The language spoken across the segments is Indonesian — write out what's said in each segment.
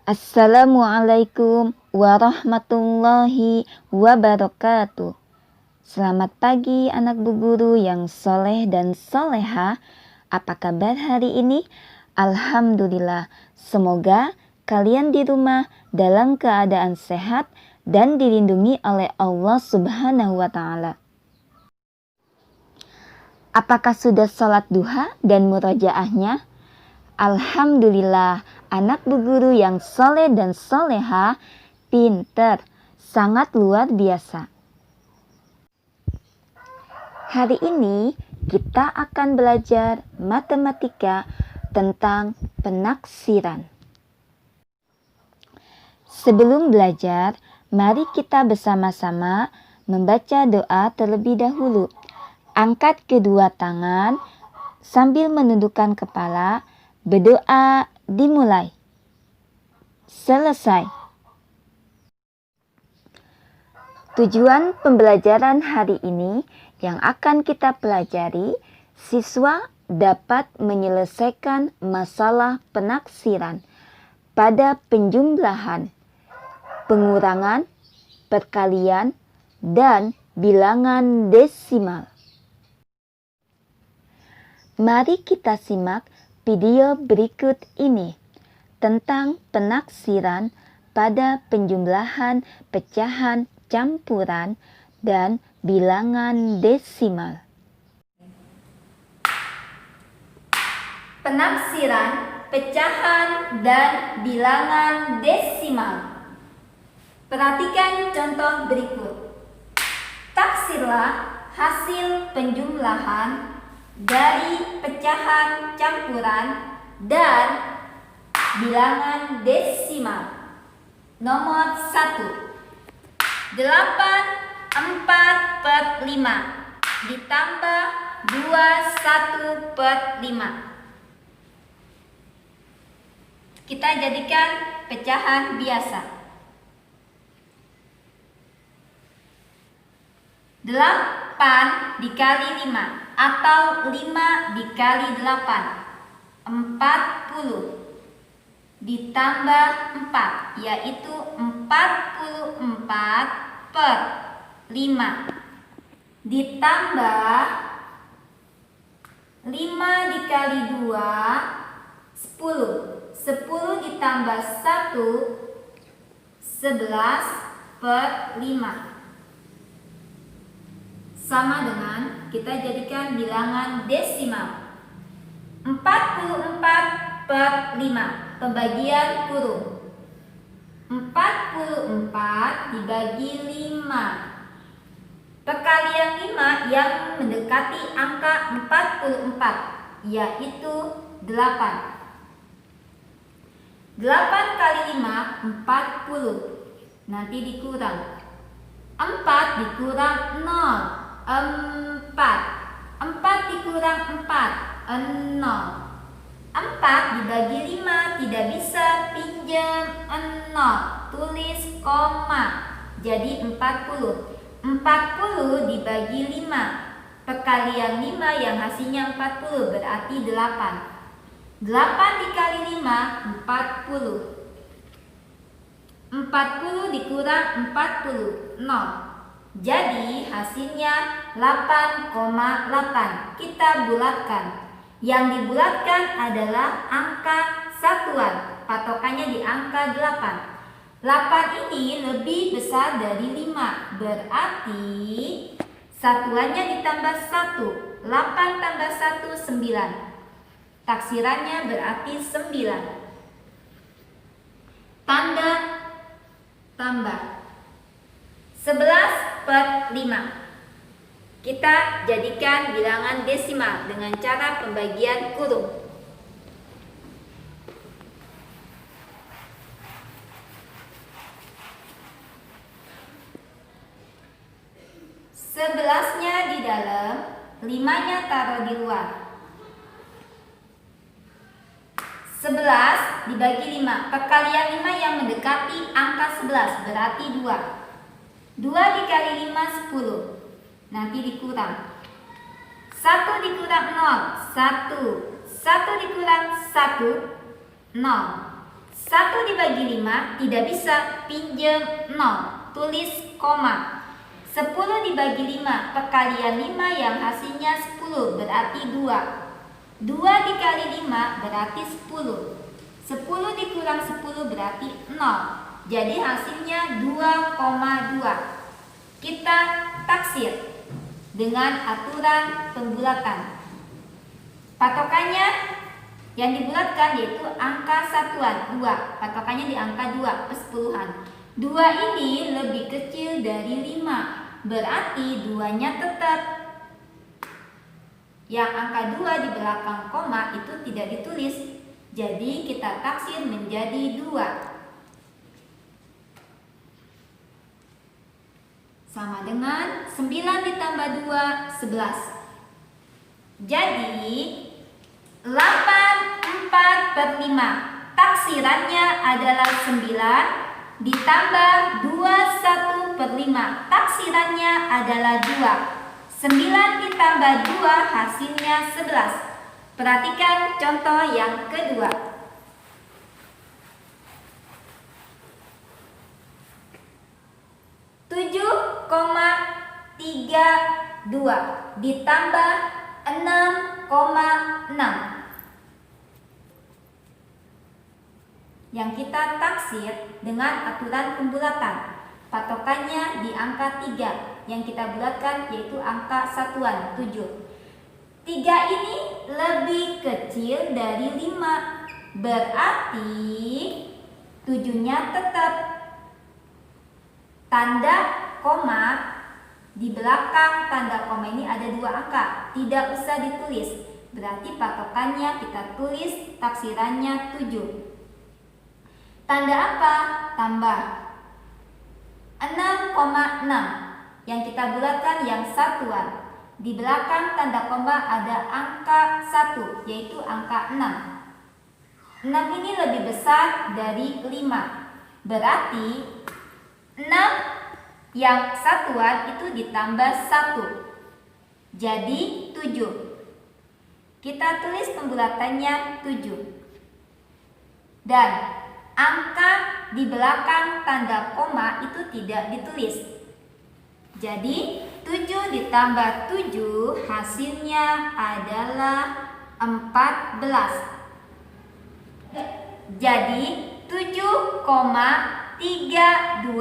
Assalamualaikum warahmatullahi wabarakatuh. Selamat pagi anak Bu Guru yang soleh dan soleha. Apa kabar hari ini? Alhamdulillah. Semoga kalian di rumah dalam keadaan sehat dan dilindungi oleh Allah Subhanahu wa Ta'ala. Apakah sudah sholat duha dan murojaahnya? Alhamdulillah, anak Bu Guru yang soleh dan soleha, pinter, sangat luar biasa. Hari ini kita akan belajar matematika tentang penaksiran. Sebelum belajar, mari kita bersama-sama membaca doa terlebih dahulu. Angkat kedua tangan sambil menundukkan kepala. Berdoa dimulai. Selesai. Tujuan pembelajaran hari ini yang akan kita pelajari, siswa dapat menyelesaikan masalah penaksiran pada penjumlahan, pengurangan, perkalian, dan bilangan desimal. Mari kita simak video berikut ini tentang penaksiran pada penjumlahan, pecahan, campuran, dan bilangan desimal. Penaksiran, pecahan, dan bilangan desimal. Perhatikan contoh berikut. Taksirlah hasil penjumlahan dari pecahan, campuran, dan bilangan desimal. Nomor 1. 8 4/5 ditambah 21/5. Kita jadikan pecahan biasa. 8 dikali 5 atau 5 dikali 8, 40 ditambah 4, yaitu 44/5 ditambah 5 dikali 2, 10 ditambah 1, 11/5 sama dengan kita jadikan bilangan desimal. 44/5 pembagian kurung. 44 dibagi 5. Perkalian 5 yang mendekati angka 44, yaitu 8. 8 kali 5, 40. Nanti dikurang. 4 dikurang 0. 4 dikurang 4, 0. 4 dibagi 5 tidak bisa pinjam 0, tulis koma, jadi 40. 40 dibagi 5, perkalian 5 yang hasilnya 40 berarti 8. 8 dikali 5, 40. 40 dikurang 40, 0. Jadi hasilnya 8,8. Kita bulatkan. Yang dibulatkan adalah angka satuan. Patokannya di angka 8. 8 ini lebih besar dari 5. Berarti satuannya ditambah 1. 8 tambah 1, 9. Taksirannya berarti 9. Tanda tambah. 11/5. Kita jadikan bilangan desimal dengan cara pembagian kurung. 11-nya di dalam, 5-nya taruh di luar. 11 dibagi 5. Perkalian 5 yang mendekati angka 11 berarti 2. 2 dikali 5, 10. Nanti dikurang. 1 dikurang 0, 1. 1 dikurang 1, 0. 1 dibagi 5 tidak bisa, pinjam 0, tulis koma. 10 dibagi 5 perkalian 5 yang hasilnya 10 berarti 2. 2 dikali 5 berarti 10. 10 dikurang 10 berarti 0. Jadi hasilnya 2,2. Kita taksir dengan aturan pembulatan. Patokannya yang dibulatkan yaitu angka satuan 2. Patokannya di angka 2 persepuluhan. 2 ini lebih kecil dari 5. Berarti 2-nya tetap. Yang angka 2 di belakang koma itu tidak ditulis. Jadi kita taksir menjadi 2. Sama dengan 9 ditambah 2, 11. Jadi 8/4/5. Taksirannya adalah 9 ditambah 21/5. Taksirannya adalah 2. 9 ditambah 2 hasilnya 11. Perhatikan contoh yang kedua. 7,32 ditambah 6,6. Yang kita taksir dengan aturan pembulatan. Patokannya di angka 3. Yang kita bulatkan yaitu angka satuan 7. 3 ini lebih kecil dari 5. Berarti 7-nya tetap. Tanda koma di belakang tanda koma ini ada 2 angka. Tidak usah ditulis. Berarti patokannya kita tulis taksirannya 7. Tanda apa? Tambah 6,6. Yang kita bulatkan yang satuan. Di belakang tanda koma ada angka 1, yaitu angka 6. 6 ini lebih besar dari 5. Berarti 6 yang satuan itu ditambah 1. Jadi 7. Kita tulis pembulatannya 7. Dan angka di belakang tanda koma itu tidak ditulis. Jadi 7 ditambah 7 hasilnya adalah 14. Jadi 7,32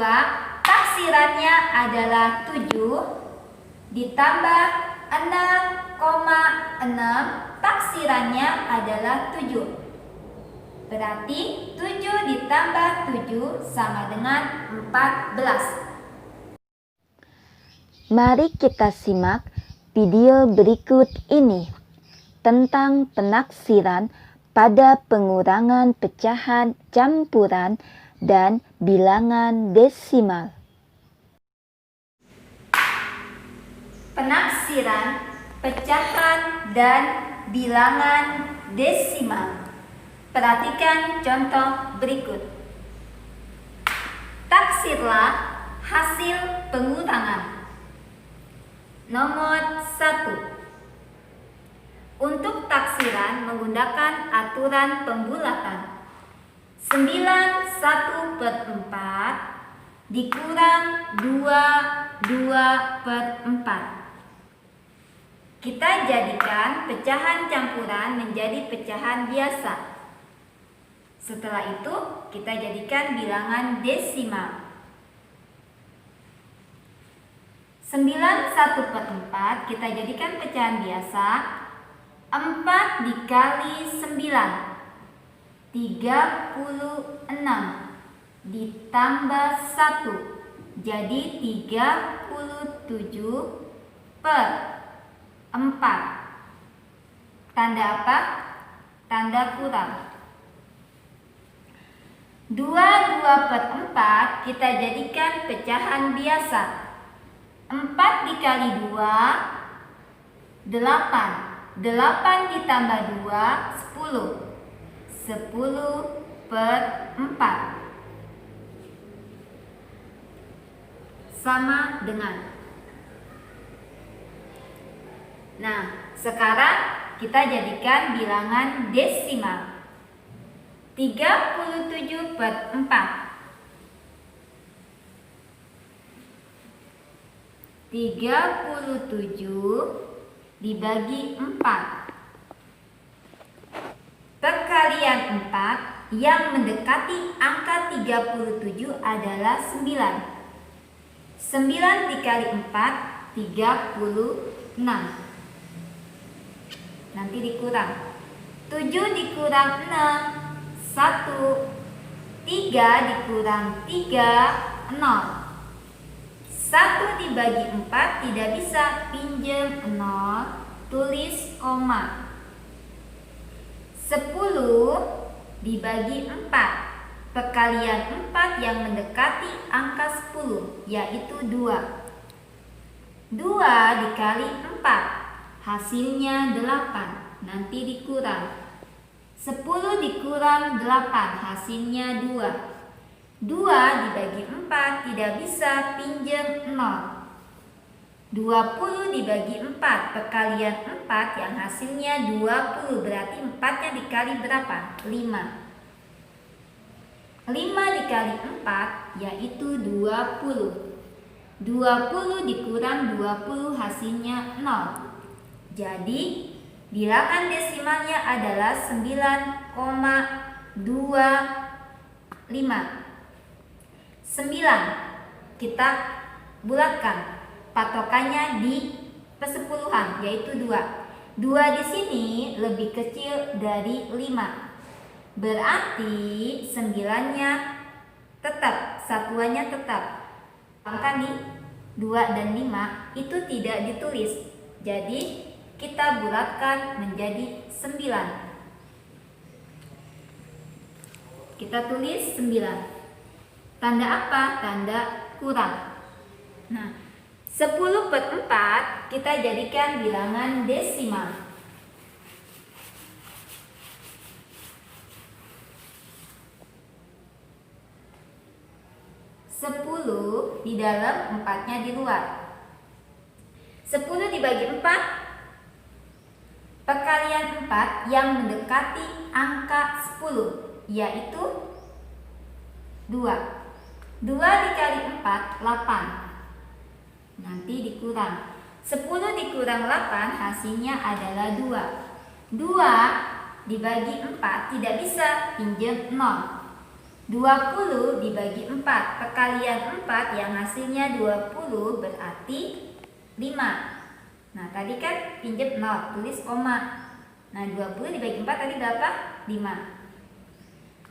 taksirannya adalah 7 ditambah 6,6 taksirannya adalah 7. Berarti 7 ditambah 7 sama dengan 14. Mari kita simak video berikut ini tentang penaksiran pada pengurangan pecahan campuran dan bilangan desimal. Penaksiran pecahan dan bilangan desimal. Perhatikan contoh berikut. Taksirlah hasil pengurangan. Nomor 1. Untuk taksiran menggunakan aturan pembulatan. 9/1/4 dikurang 2/4. Kita jadikan pecahan campuran menjadi pecahan biasa. Setelah itu kita jadikan bilangan desimal. 9/1/4 kita jadikan pecahan biasa. 4 dikali 9 36 ditambah 1 jadi 37/4. Tanda apa? Tanda kurang. 22/4 kita jadikan pecahan biasa. 4 dikali 2 8. 8 ditambah 2 10. 10/4 sama dengan. Nah, sekarang kita jadikan bilangan desimal. 37/4. 37 dibagi 4. Perkalian 4 yang mendekati angka 37 adalah 9. 9 dikali 4, 36. Nanti dikurang. 7 dikurang 6, 1. 3 dikurang 3, 0. 1 dibagi 4 tidak bisa, pinjam 0, tulis koma. 10 dibagi 4. Perkalian 4 yang mendekati angka 10, yaitu 2. 2 dikali 4, hasilnya 8. Nanti dikurang. 10 dikurang 8, hasilnya 2. 2 dibagi 4 tidak bisa, pinjam 0. 20 dibagi 4, perkalian 4 yang hasilnya 20, berarti 4-nya dikali berapa? 5. 5 dikali 4 yaitu 20. 20 dikurang 20 hasilnya 0. Jadi bilangan desimalnya adalah 9,25. 9 kita bulatkan, patokannya di persepuluhan yaitu 2. 2 di sini lebih kecil dari 5. Berarti 9-nya tetap, satuannya tetap. Angka nih 2 dan 5 itu tidak ditulis. Jadi kita bulatkan menjadi 9. Kita tulis 9. Tanda apa? Tanda kurang. Nah, 10/4 kita jadikan bilangan desimal. 10 di dalam, 4-nya di luar. 10 dibagi 4, perkalian 4 yang mendekati angka 10, yaitu 2. 2 dikali 4, 8. Nanti dikurang. 10 dikurang 8 hasilnya adalah 2. 2 dibagi 4 tidak bisa, pinjam 0. 20 dibagi 4, perkalian 4 yang hasilnya 20 berarti 5. Nah tadi kan pinjam 0, tulis koma. Nah 20 dibagi 4 tadi berapa? 5.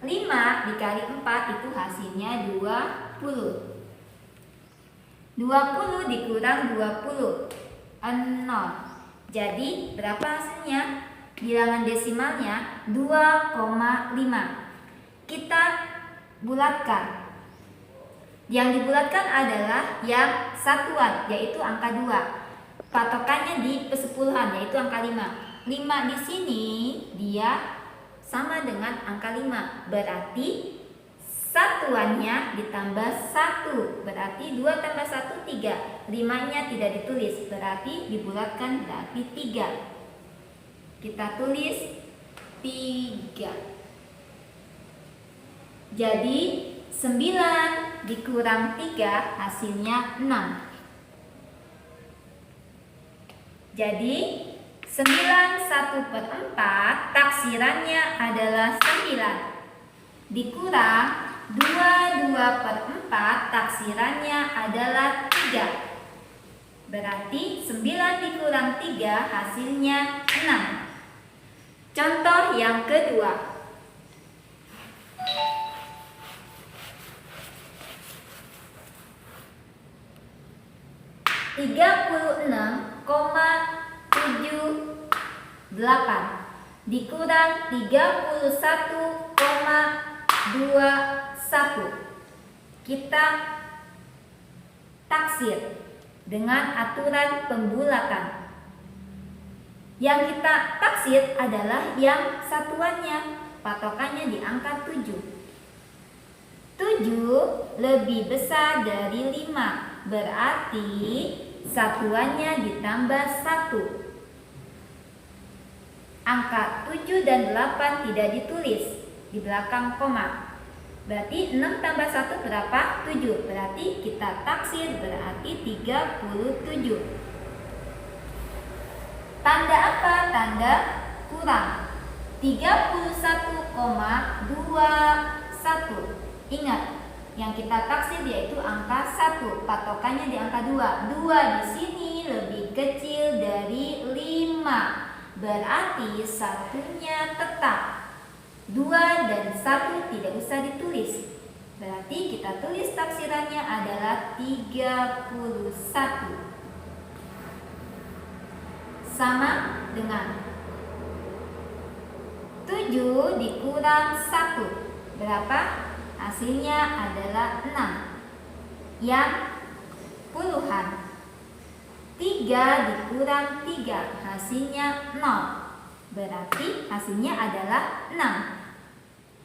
5 dikali 4 itu hasilnya 20. 20 dikurang 20, 0. Jadi berapa hasilnya? Bilangan desimalnya 2,5. Kita bulatkan. Yang dibulatkan adalah yang satuan, yaitu angka 2. Patokannya di persepuluhan, yaitu angka 5. 5 di sini dia sama dengan angka 5. Berarti satuannya ditambah 1. Berarti 2 tambah 1, 3. 5-nya tidak ditulis. Berarti dibulatkan, berarti 3. Kita tulis 3. Jadi 9 dikurang 3 hasilnya 6. Jadi 9/1/4 taksirannya adalah 9. Dikurang 22/4 taksirannya adalah 3. Berarti 9 dikurang 3 hasilnya 6. Contoh yang kedua. 36,78 dikurang 31,21. Kita taksir dengan aturan pembulatan. Yang kita taksir adalah yang satuannya, patokannya di angka 7. 7 lebih besar dari 5, berarti satuannya ditambah 1. Angka 7 dan 8 tidak ditulis. di belakang koma. Berarti 6 tambah 1 berapa? 7. Berarti kita taksir berarti 37. Tanda apa? Tanda kurang. 31,21. Ingat, yang kita taksir yaitu angka 1. Patokannya di angka 2. 2 di sini lebih kecil dari 5. Berarti satunya tetap. 2 dan 1 tidak usah ditulis. Berarti kita tulis taksirannya adalah 31. Sama dengan 7 dikurang 1. Berapa? Hasilnya adalah 6. Yang puluhan. 3 dikurang 3. Hasilnya 0. Berarti hasilnya adalah 6.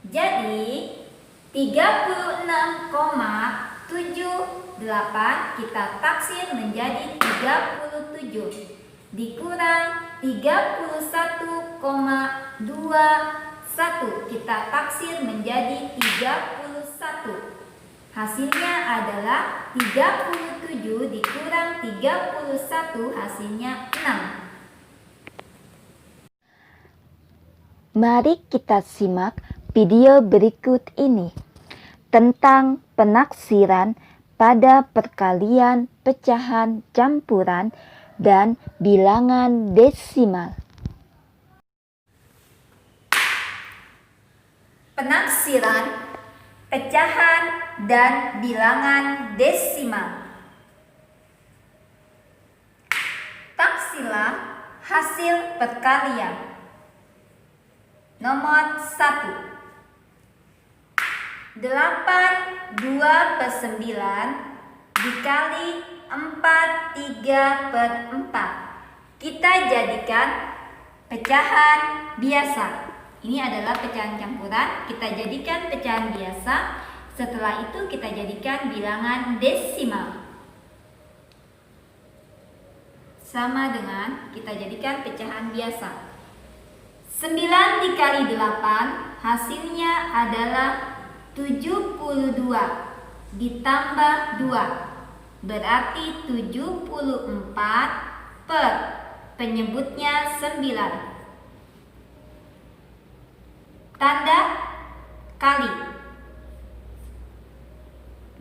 Jadi 36,78 kita taksir menjadi 37 dikurang 31,21 kita taksir menjadi 31. Hasilnya adalah 37 dikurang 31 hasilnya 6. Mari kita simak video berikut ini tentang penaksiran pada perkalian, pecahan, campuran, dan bilangan desimal. Penaksiran, pecahan, dan bilangan desimal. Taksilah hasil perkalian. Nomor 1. 8 2/9 dikali 4 3/4. Kita jadikan pecahan biasa. Ini adalah pecahan campuran, kita jadikan pecahan biasa. Setelah itu kita jadikan bilangan desimal. Sama dengan kita jadikan pecahan biasa. 9 dikali 8 hasilnya adalah 72 ditambah 2. Berarti 74 per penyebutnya 9. Tanda kali.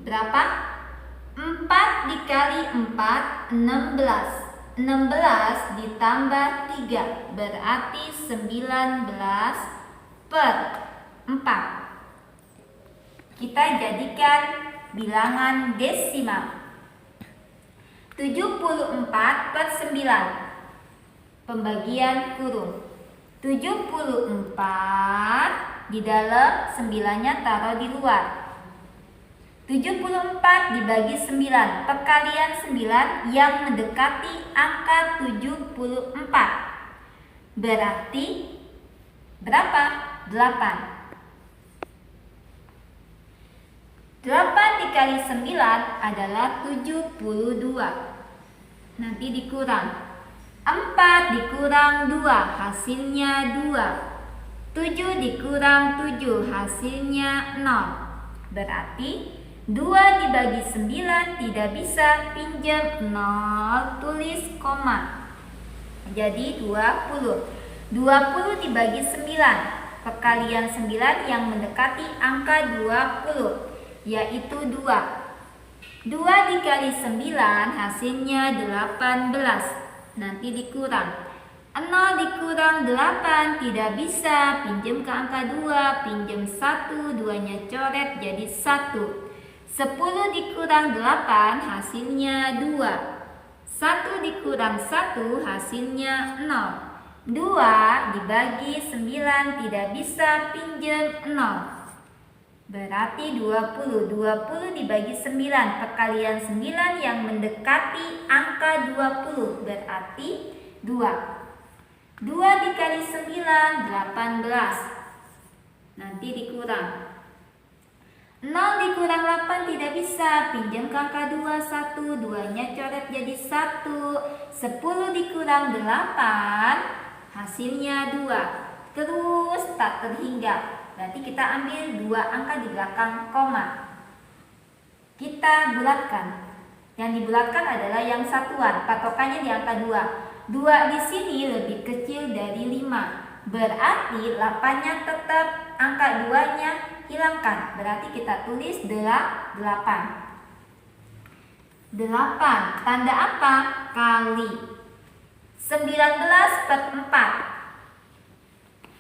Berapa? 4 dikali 4, 16. 16 ditambah 3 berarti 19 per 4. Kita jadikan bilangan desimal. 74 per 9. Pembagian kurung. 74 di dalam, 9-nya taruh di luar. 74 dibagi 9, perkalian 9 yang mendekati angka 74. Berarti berapa? 8. 8 dikali 9 adalah 72. Nanti dikurang. 4 dikurang 2 hasilnya 2. 7 dikurang 7 hasilnya 0. Berarti 2 dibagi 9 tidak bisa, pinjam 0, tulis koma. Jadi 20. 20 dibagi 9, perkalian 9 yang mendekati angka 20, yaitu 2. 2 dikali 9 hasilnya 18. Nanti dikurang. 0 dikurang 8 tidak bisa, pinjam ke angka 2, pinjam 1, 2-nya coret jadi 1. 10 dikurang 8 hasilnya 2. 1 dikurang 1 hasilnya 0. 2 dibagi 9 tidak bisa, pinjam 0. Berarti 20. 20 dibagi 9, perkalian 9 yang mendekati angka 20 berarti 2. 2 dikali 9, 18. Nanti dikurang. 0 dikurang 8 tidak bisa, pinjam ke angka 2, 1, 2-nya coret jadi 1. 10 dikurang 8 hasilnya 2. Terus tak terhingga. Berarti kita ambil 2 angka di belakang koma. Kita bulatkan. Yang dibulatkan adalah yang satuan, patokannya di angka 2. 2 di sini lebih kecil dari 5. Berarti 8-nya tetap, angka 2-nya hilangkan. Berarti kita tulis 8. 8, tanda apa? Kali. 19/4.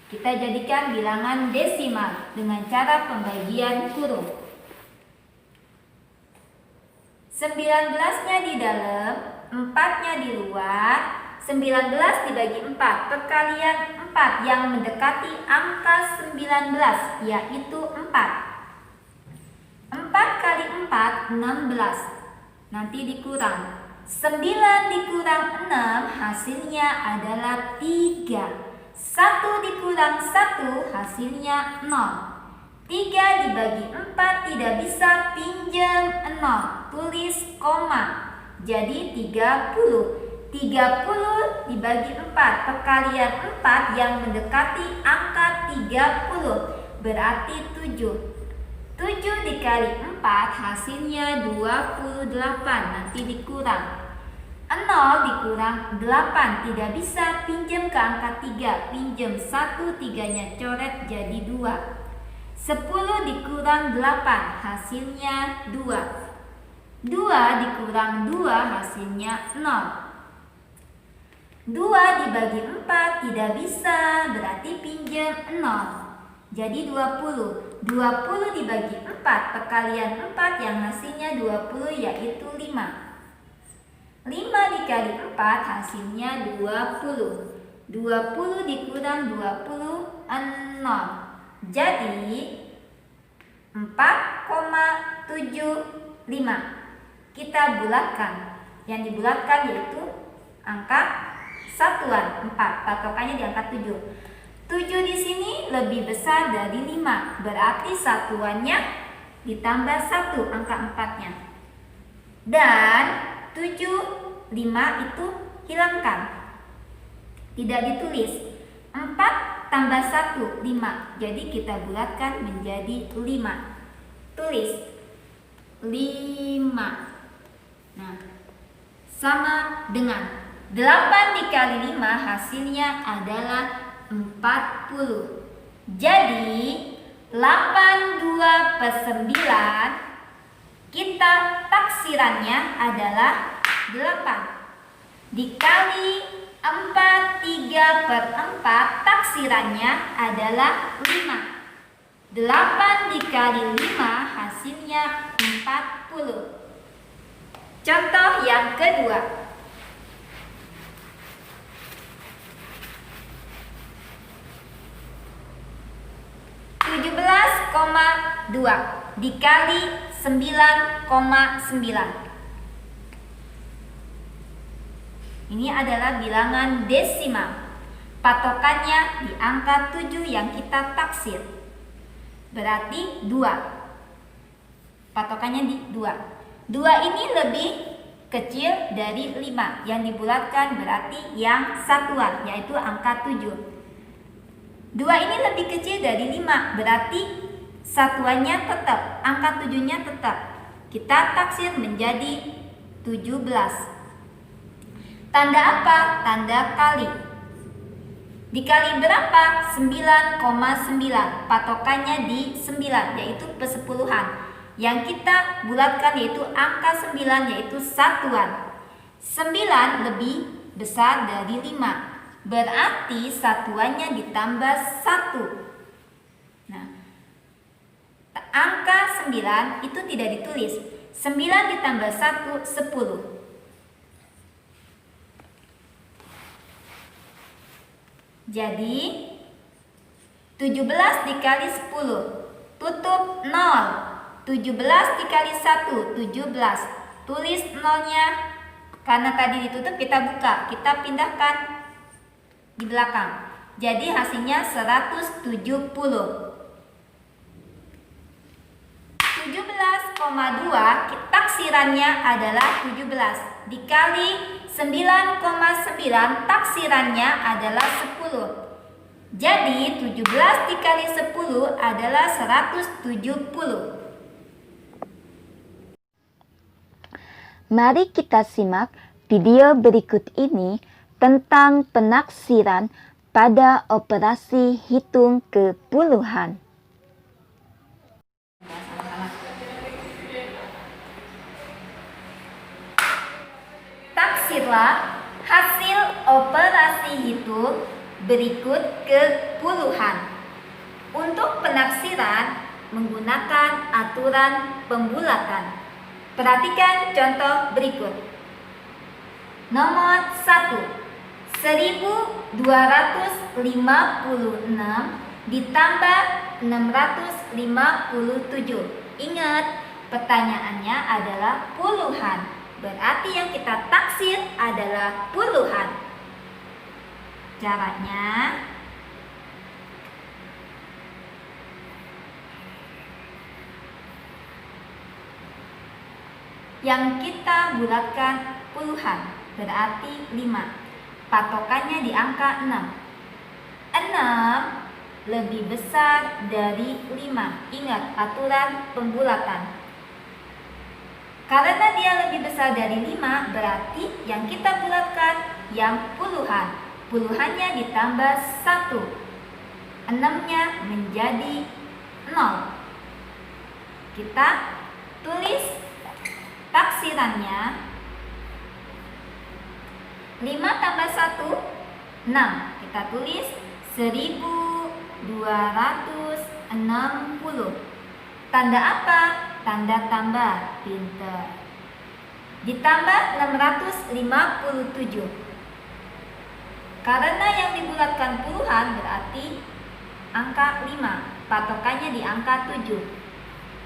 Kita jadikan bilangan desimal dengan cara pembagian kurung. 19-nya di dalam, 4-nya di luar. 19 dibagi 4, perkalian 4 yang mendekati angka 19, yaitu 4. 4 kali 4, 16. Nanti dikurang. 9 dikurang 6 hasilnya adalah 3. 1 dikurang 1 hasilnya 0. 3 dibagi 4 tidak bisa, pinjam 0. Tulis koma. Jadi 30. 30 dibagi 4, perkalian 4 yang mendekati angka 30, berarti 7. 7 dikali 4 hasilnya 28, nanti dikurang. 0 dikurang 8 tidak bisa, pinjam ke angka 3, pinjam 1, 3-nya coret jadi 2. 10 dikurang 8 hasilnya 2. 2 dikurang 2 hasilnya 0. 2 dibagi 4 tidak bisa, berarti pinjam 0. Jadi 20. 20 dibagi 4, perkalian 4 yang hasilnya 20 yaitu 5. 5 dikali 4 hasilnya 20. 20 dikurang 20, 0. Jadi 4,75. Kita bulatkan. Yang dibulatkan yaitu angka satuan 4, patokannya di angka 7. 7 di sini lebih besar dari 5, berarti satuannya ditambah 1, angka 4-nya. Dan 7, 5 itu hilangkan. Tidak ditulis. 4 tambah 1, 5. Jadi kita bulatkan menjadi 5. Tulis 5. Nah, sama dengan 8 dikali 5 hasilnya adalah 40. Jadi 82/9 kita taksirannya adalah 8. Dikali 3/4 taksirannya adalah 5. 8 dikali 5 hasilnya 40. Contoh yang kedua. 17,2 dikali 9,9. Ini adalah bilangan desimal. Patokannya di angka 7 yang kita taksir. Berarti 2. Patokannya di 2. 2 ini lebih kecil dari 5. Yang dibulatkan berarti yang satuan, yaitu angka 7. 2 ini lebih kecil dari 5, berarti satuannya tetap, angka 7-nya tetap. Kita taksir menjadi 17. Tanda apa? Tanda kali. Dikali berapa? 9,9. Patokannya di 9, yaitu persepuluhan. Yang kita bulatkan yaitu angka 9, yaitu satuan. 9 lebih besar dari 5. Berarti satuannya ditambah 1. Nah, angka 9 itu tidak ditulis. 9 ditambah 1, 10. Jadi 17 dikali 10, tutup 0. 17 dikali 1, 17. Tulis 0-nya. Karena tadi ditutup kita buka, kita pindahkan di belakang. Jadi hasilnya 170. 17,2 taksirannya adalah 17 dikali 9,9 taksirannya adalah 10. Jadi 17 dikali 10 adalah 170. Mari kita simak video berikut ini tentang penaksiran pada operasi hitung ke puluhan. Taksirlah hasil operasi hitung berikut ke puluhan. Untuk penaksiran menggunakan aturan pembulatan. Perhatikan contoh berikut. Nomor 1. 1256 ditambah 657. Ingat, pertanyaannya adalah puluhan. Berarti yang kita taksir adalah puluhan. Caranya, yang kita bulatkan puluhan, berarti 5. Patokannya di angka 6. 6 lebih besar dari 5. Ingat aturan pembulatan. Karena dia lebih besar dari 5, berarti yang kita bulatkan yang puluhan. Puluhannya ditambah 1. 6-nya menjadi 0. Kita tulis taksirannya. 5 tambah 1, 6. Kita tulis 1260. Tanda apa? Tanda tambah. Pinter. Ditambah 657. Karena yang dibulatkan puluhan berarti angka 5. Patokannya di angka 7.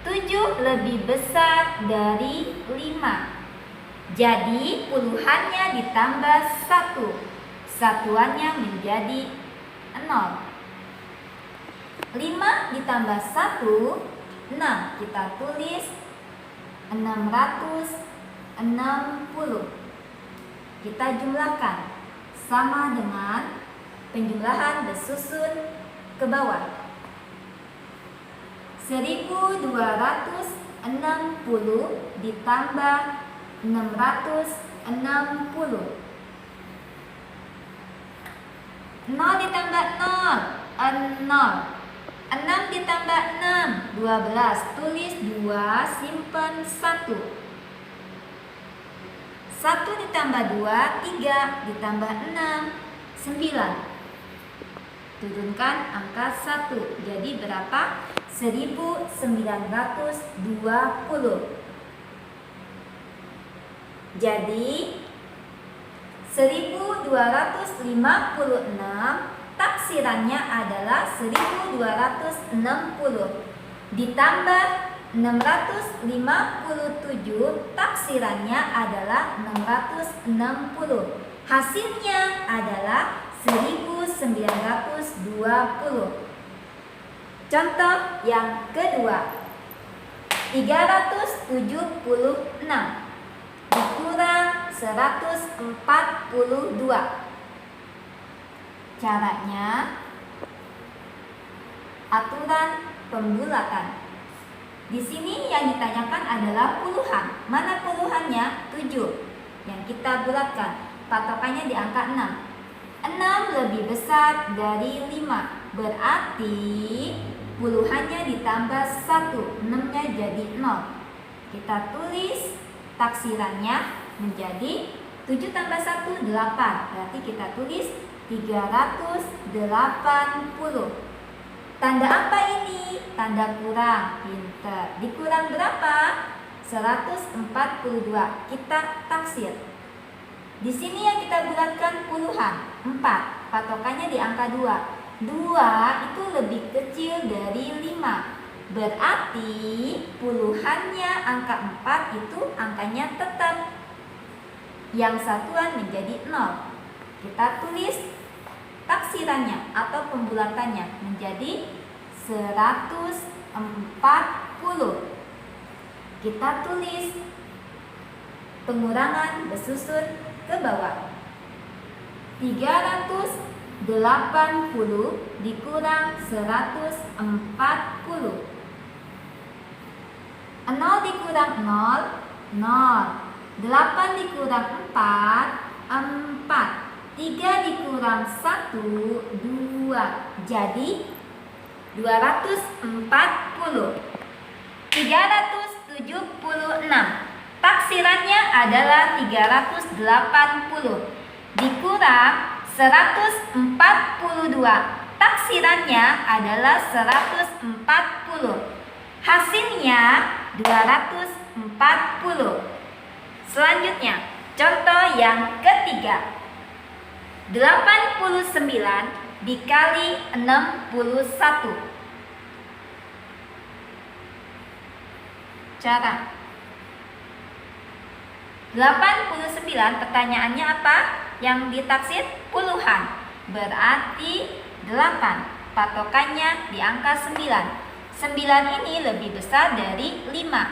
7 lebih besar dari 5. Jadi puluhannya ditambah 1. Satuannya menjadi 0. 5 ditambah 1, 6. Kita tulis 660. Kita jumlahkan sama dengan penjumlahan bersusun ke bawah. 1260 ditambah 660. 0 ditambah 0, 0. 6 ditambah 6, 12. Tulis 2, simpan 1. 1 ditambah 2, 3. Ditambah 6, 9. Turunkan angka 1. Jadi berapa? 1920. Jadi 1256 taksirannya adalah 1260 ditambah 657 taksirannya adalah 660. Hasilnya adalah 1920. Contoh yang kedua. 376 dikurang 142. Caranya aturan pembulatan. Di sini yang ditanyakan adalah puluhan. Mana puluhannya? 7. Yang kita bulatkan. Patokannya di angka 6. 6 lebih besar dari 5. Berarti puluhannya ditambah 1. 6-nya jadi 0. Kita tulis taksirannya menjadi 7 tambah 1, 8. Berarti kita tulis 380. Tanda apa ini? Tanda kurang. Pinter. Dikurang berapa? 142. Kita taksir. Di sini yang kita bulatkan puluhan. 4. Patokannya di angka 2. 2 itu lebih kecil dari 5. Berarti puluhannya angka 4 itu angkanya tetap. Yang satuan menjadi 0. Kita tulis taksirannya atau pembulatannya menjadi 140. Kita tulis pengurangan bersusun ke bawah. 360 80 dikurang 140. 0 dikurang 0, 0. 8 dikurang 4, 4. 3 dikurang 1, 2. Jadi 240. 376. Taksirannya adalah 380 dikurang 142. Taksirannya adalah 140. Hasilnya 240. Selanjutnya, contoh yang ketiga. 89 dikali 61. Cara 89, pertanyaannya apa? Yang ditaksir puluhan, berarti 8. Patokannya di angka 9. 9 ini lebih besar dari 5,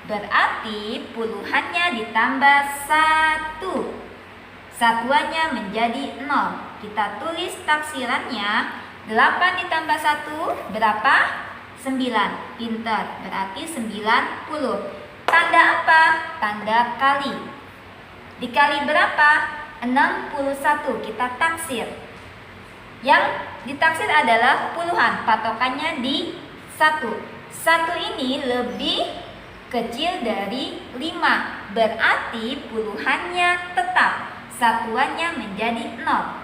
berarti puluhannya ditambah 1. Satuannya menjadi 0. Kita tulis taksirannya 8 ditambah 1 berapa? 9. Pintar, berarti 90. Tanda apa? Tanda kali. Dikali berapa? 61. Kita taksir. Yang ditaksir adalah puluhan. Patokannya di 1. 1 ini lebih kecil dari 5. Berarti puluhannya tetap. Satuannya menjadi 0.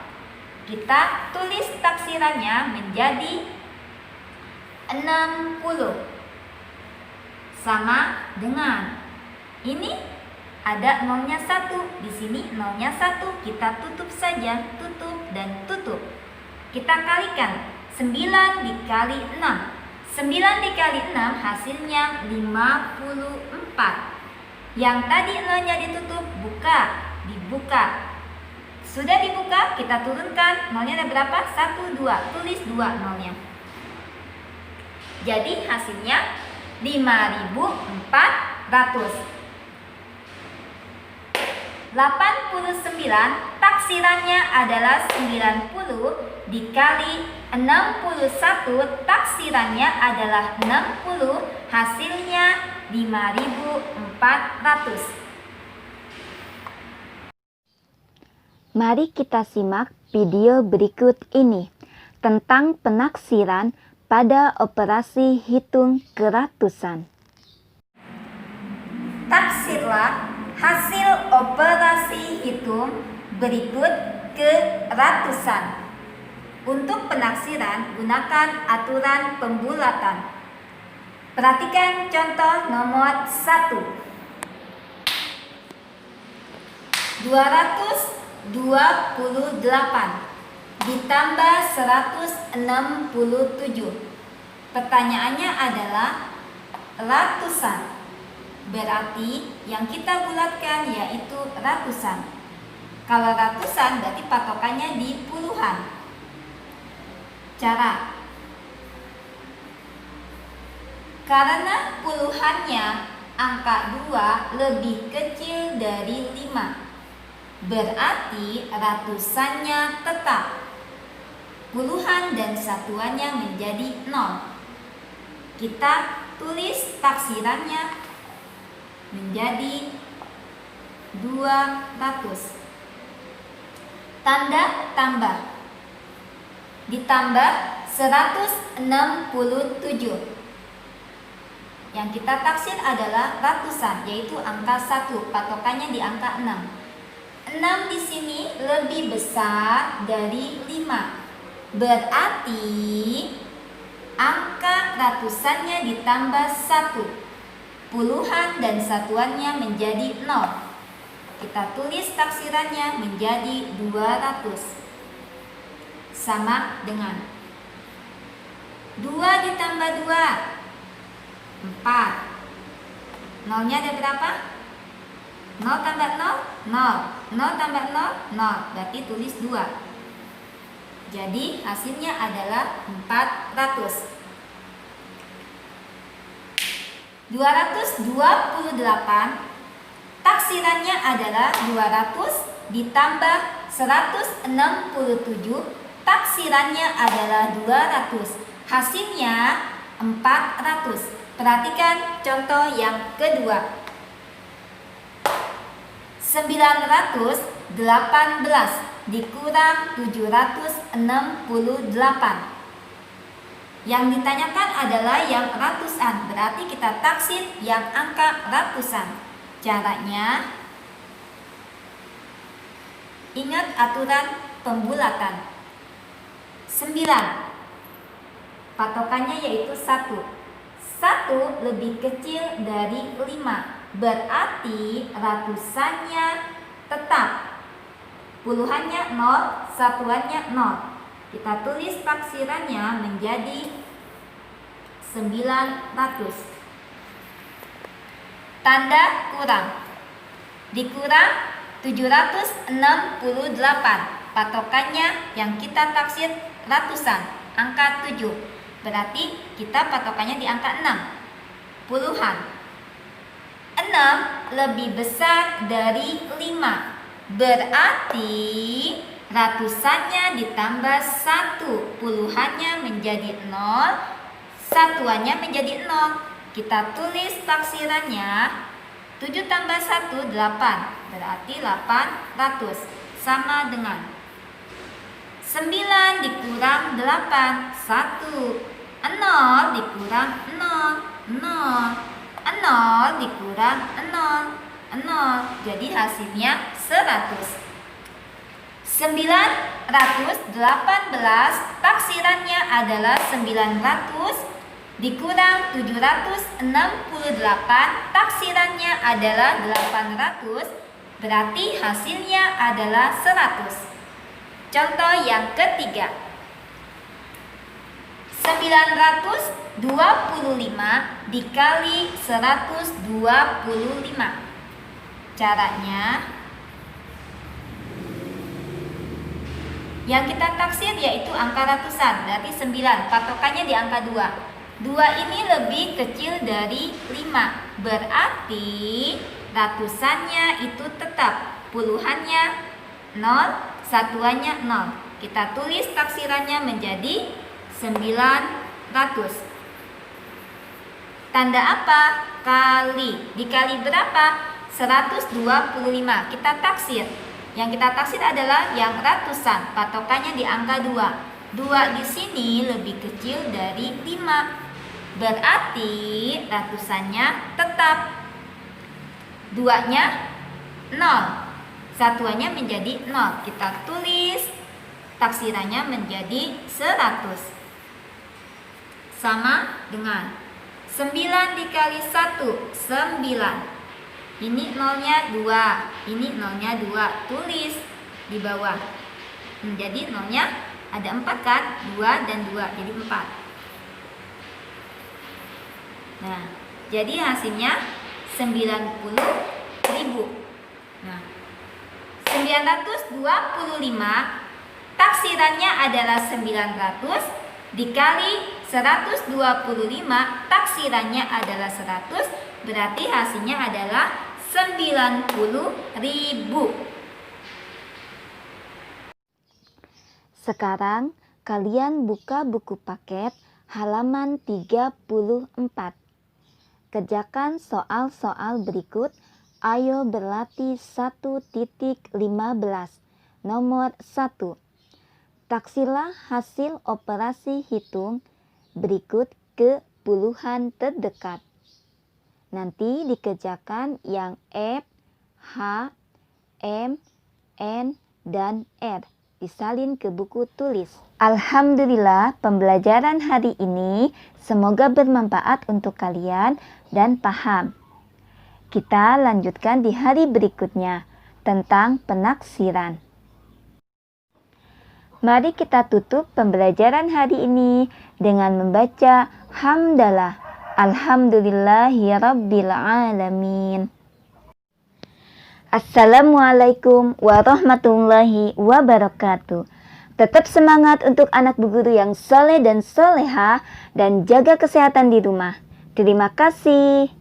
Kita tulis taksirannya menjadi 60. Sama dengan ini ada nolnya 1. Di sini nolnya 1. Kita tutup saja, tutup dan tutup. Kita kalikan 9 dikali 6. 9 dikali 6 hasilnya 54. Yang tadi nolnya ditutup, dibuka. Sudah dibuka, kita turunkan. Nolnya ada berapa? 1, 2. Tulis 2 nolnya. Jadi hasilnya 5.400. 89, taksirannya adalah 90 dikali 61, taksirannya adalah 60, hasilnya 5.400. Mari kita simak video berikut ini tentang penaksiran pada operasi hitung keratusan. Taksirlah hasil operasi hitung berikut keratusan. Untuk penaksiran, gunakan aturan pembulatan. Perhatikan contoh nomor 1. 228 ditambah 167. Pertanyaannya adalah ratusan. Berarti yang kita bulatkan yaitu ratusan. Kalau ratusan berarti patokannya di puluhan. Cara. Karena puluhannya angka 2 lebih kecil dari 5. Berarti ratusannya tetap. Puluhan dan satuannya menjadi 0. Kita tulis taksirannya menjadi 200. Tanda tambah. Ditambah 167. Yang kita taksir adalah ratusan, yaitu angka 1. Patokannya di angka 6. 6 di sini lebih besar dari 5. Berarti angka ratusannya ditambah 1. Puluhan dan satuannya menjadi 0. Kita tulis taksirannya menjadi 200. Sama dengan 2 ditambah 2, 4. Nolnya ada berapa? 0 tambah 0, 0. 0 tambah 0, 0. Berarti tulis 2. Jadi hasilnya adalah 400. 228, taksirannya adalah 200 ditambah 167 taksirannya adalah 200. Hasilnya 400. Perhatikan contoh yang kedua. 918 dikurang 768. Yang ditanyakan adalah yang ratusan, berarti kita taksir yang angka ratusan. Caranya, ingat aturan pembulatan. 9, patokannya yaitu 1. 1 lebih kecil dari 5, berarti ratusannya tetap. Puluhannya 0, satuannya 0. Kita tulis taksirannya menjadi 900. Tanda kurang. Dikurang 768. Patokannya yang kita taksir ratusan, angka 7. Berarti kita patokannya di angka 6. Puluhan. 6 lebih besar dari 5. Berarti ratusannya ditambah 1. Puluhannya menjadi 0. Satuannya menjadi 0. Kita tulis taksirannya 7 tambah 1, 8. Berarti 800. Sama dengan 9 dikurang 8, 1. 0 dikurang 0, 0. 0 dikurang 0, 0. Jadi hasilnya 100. 918 taksirannya adalah 900 dikurang 768, taksirannya adalah 800, berarti hasilnya adalah 100. Contoh yang ketiga. 925 dikali 125. Caranya, yang kita taksir yaitu angka ratusan, berarti 9, patokannya di angka 2. 2 ini lebih kecil dari 5, berarti ratusannya itu tetap. Puluhannya 0, satuannya 0. Kita tulis taksirannya menjadi 900. Tanda apa? Kali. Dikali berapa? 125. Kita taksir. Yang kita taksir adalah yang ratusan, patokannya di angka 2. 2 di sini lebih kecil dari 5, berarti ratusannya tetap. 2-nya 0, satuannya menjadi 0. Kita tulis taksirannya menjadi 100. Sama dengan 9 dikali 1, 9. Ini nolnya 2, ini nolnya 2. Tulis di bawah. Jadi nolnya ada 4 kan? 2 dan 2, jadi 4. Nah, jadi hasilnya 90.000. Nah, 925 taksirannya adalah 900 dikali 125, taksirannya adalah 100, berarti hasilnya adalah 90.000. Sekarang kalian buka buku paket halaman 34. Kerjakan soal-soal berikut. Ayo berlatih 1.15. Nomor 1. Taksirlah hasil operasi hitung berikut ke puluhan terdekat. Nanti dikerjakan yang F, H, M, N, dan R. Disalin ke buku tulis. Alhamdulillah, pembelajaran hari ini semoga bermanfaat untuk kalian dan paham. Kita lanjutkan di hari berikutnya tentang penaksiran. Mari kita tutup pembelajaran hari ini dengan membaca hamdalah. Alhamdulillahirabbil alamin. Assalamualaikum warahmatullahi wabarakatuh. Tetap semangat untuk anak Bu Guru yang soleh dan soleha, dan jaga kesehatan di rumah. Terima kasih.